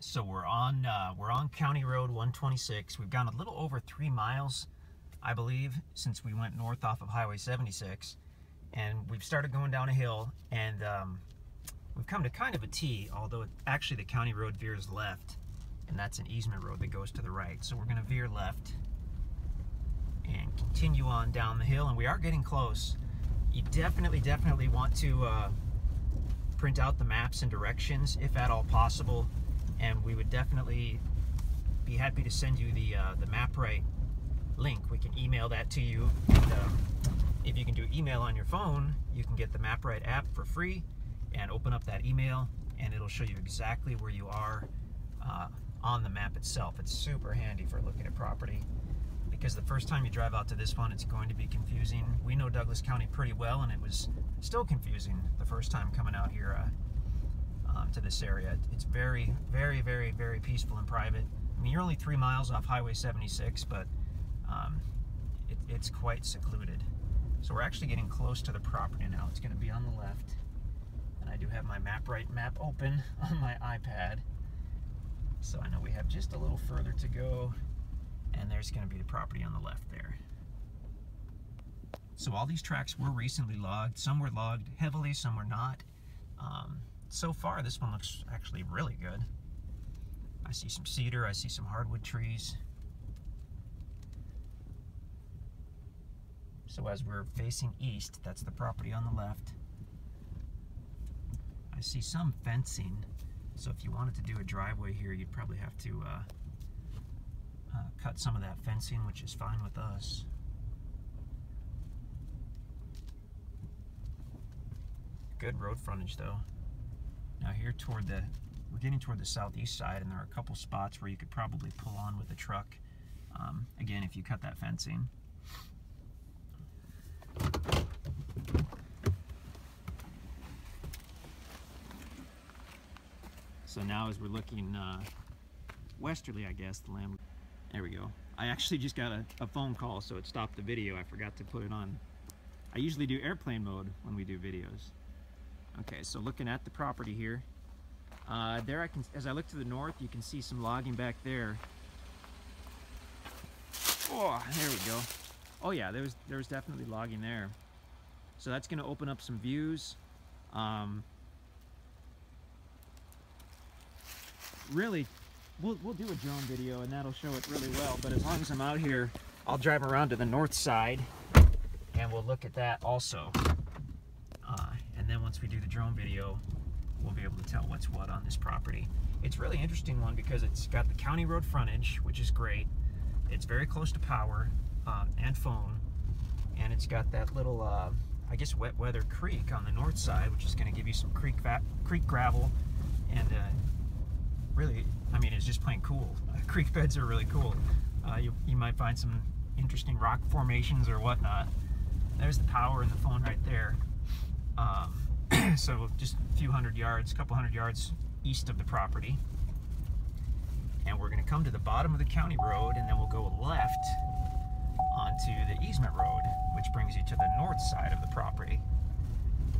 So we're on County Road 126. We've gone a little over 3 miles, I believe, since we went north off of Highway 76, and we've started going down a hill, and we've come to kind of a T, although actually the county road veers left, and that's an easement road that goes to the right. So we're going to veer left and continue on down the hill, and we are getting close. You definitely want to print out the maps and directions if at all possible, and we would definitely be happy to send you the MapRight link. We can email that to you, and if you can do email on your phone, you can get the MapRight app for free and open up that email, and it'll show you exactly where you are on the map itself. It's super handy for looking at property, because the first time you drive out to this one, it's going to be confusing. We know Douglas County pretty well, and it was still confusing the first time coming out here to this area. It's very peaceful and private. I mean, you're only 3 miles off Highway 76, but it's quite secluded. So we're actually getting close to the property now. It's going to be on the left, and I do have my MapRight map open on my iPad, so I know we have just a little further to go, and there's going to be the property on the left there. So all these tracks were recently logged. Some were logged heavily, some were not. So far, this one looks actually really good. I see some cedar, I see some hardwood trees. So as we're facing east, that's the property on the left. I see some fencing, so if you wanted to do a driveway here, you'd probably have to cut some of that fencing, which is fine with us. Good road frontage though. Now here we're getting toward the southeast side, and there are a couple spots where you could probably pull on with a truck. Again, if you cut that fencing. So now as we're looking westerly, I guess, the land, there we go. I actually just got a phone call, so it stopped the video. I forgot to put it on. I usually do airplane mode when we do videos. Okay, so looking at the property here, there as I look to the north, you can see some logging back there. Oh, there we go. Oh yeah, there was definitely logging there. So that's going to open up some views. Really, we'll do a drone video, and that'll show it really well. But as long as I'm out here, I'll drive around to the north side, and we'll look at that also. And then once we do the drone video, we'll be able to tell what's what on this property. It's a really interesting one because it's got the county road frontage, which is great. It's very close to power and phone, and it's got that little, I guess, wet weather creek on the north side, which is going to give you some creek gravel, and really, I mean, it's just plain cool. Creek beds are really cool. You might find some interesting rock formations or whatnot. There's the power and the phone right there. So just a few hundred yards, a couple hundred yards east of the property. And we're going to come to the bottom of the county road, and then we'll go left onto the easement road, which brings you to the north side of the property.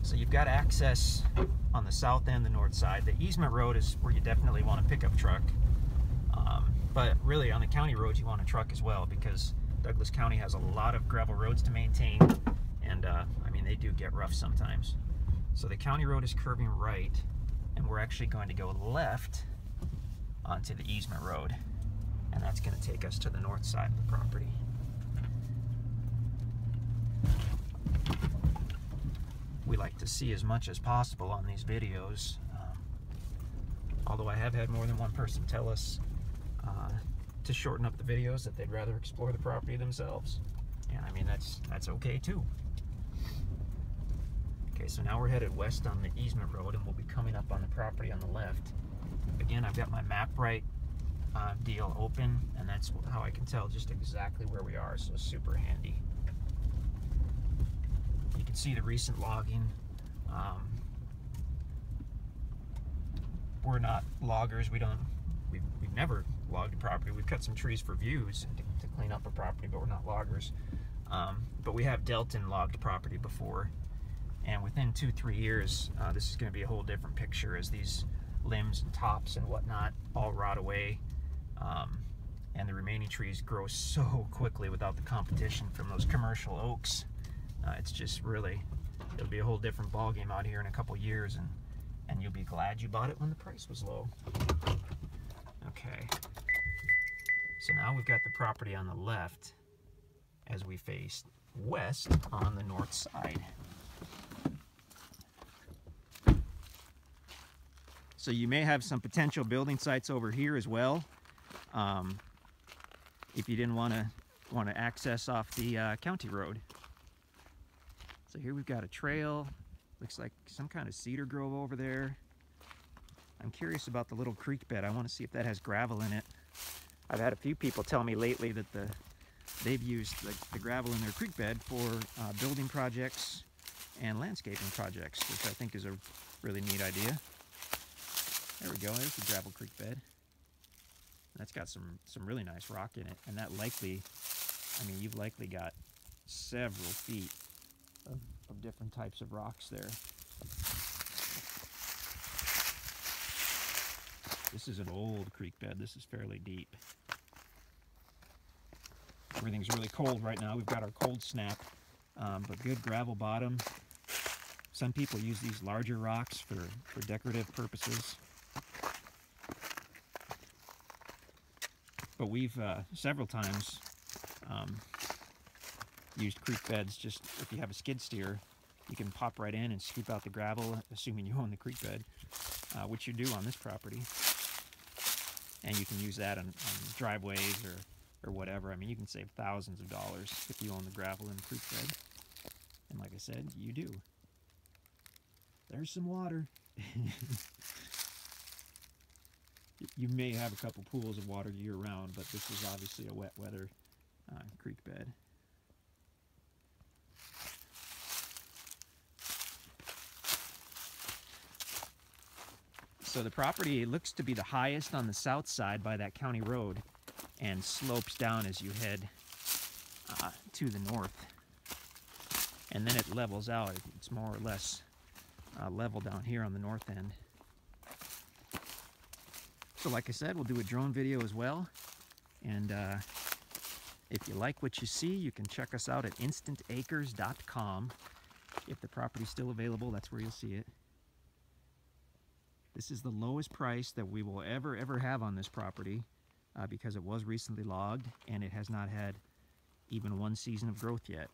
So you've got access on the south and the north side. The easement road is where you definitely want a pickup truck. But really on the county roads you want a truck as well, because Douglas County has a lot of gravel roads to maintain, and I mean, they do get rough sometimes. So the county road is curving right, and we're actually going to go left onto the easement road, and that's going to take us to the north side of the property. We like to see as much as possible on these videos, although I have had more than one person tell us to shorten up the videos, that they'd rather explore the property themselves, and I mean, that's okay too. Okay, so now we're headed west on the easement road, and we'll be coming up on the property on the left. Again, I've got my MapRight deal open, and that's how I can tell just exactly where we are, so super handy. You can see the recent logging. We're not loggers. We've never logged a property. We've cut some trees for views and to clean up a property, but we're not loggers. But we have dealt in logged property before, and within 2-3 years, this is going to be a whole different picture as these limbs and tops and whatnot all rot away, and the remaining trees grow so quickly without the competition from those commercial oaks. It's just really, it'll be a whole different ball game out here in a couple years, and you'll be glad you bought it when the price was low. Okay, so now we've got the property on the left as we face west on the north side. So you may have some potential building sites over here as well, if you didn't want to access off the county road. So here we've got a trail. Looks like some kind of cedar grove over there. I'm curious about the little creek bed. I want to see if that has gravel in it. I've had a few people tell me lately that they've used the gravel in their creek bed for building projects and landscaping projects, which I think is a really neat idea. There we go, there's the gravel creek bed. That's got some really nice rock in it, and that likely, I mean, you've likely got several feet of different types of rocks there. This is an old creek bed. This is fairly deep. Everything's really cold right now. We've got our cold snap, but good gravel bottom. Some people use these larger rocks for decorative purposes. But we've several times used creek beds. Just if you have a skid steer, you can pop right in and scoop out the gravel, assuming you own the creek bed, which you do on this property. And you can use that on driveways or whatever. I mean, you can save thousands of dollars if you own the gravel in the creek bed. And like I said, you do. There's some water. You may have a couple pools of water year round, but this is obviously a wet weather creek bed. So the property looks to be the highest on the south side by that county road and slopes down as you head to the north. And then it levels out. It's more or less level down here on the north end. So like I said, we'll do a drone video as well. And if you like what you see, you can check us out at InstantAcres.com. If the property's still available, that's where you'll see it. This is the lowest price that we will ever have on this property because it was recently logged and it has not had even one season of growth yet.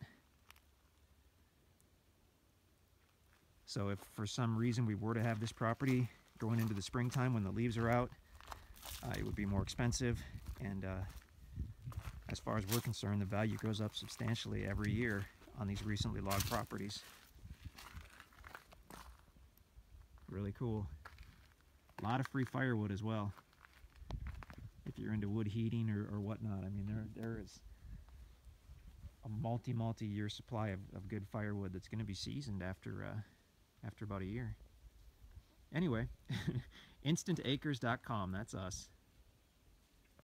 So if for some reason we were to have this property going into the springtime when the leaves are out, it would be more expensive, and as far as we're concerned, the value goes up substantially every year on these recently logged properties. Really cool. A lot of free firewood as well, if you're into wood heating or whatnot. I mean, there is a multi-year supply of good firewood that's going to be seasoned after about a year. Anyway, InstantAcres.com, that's us.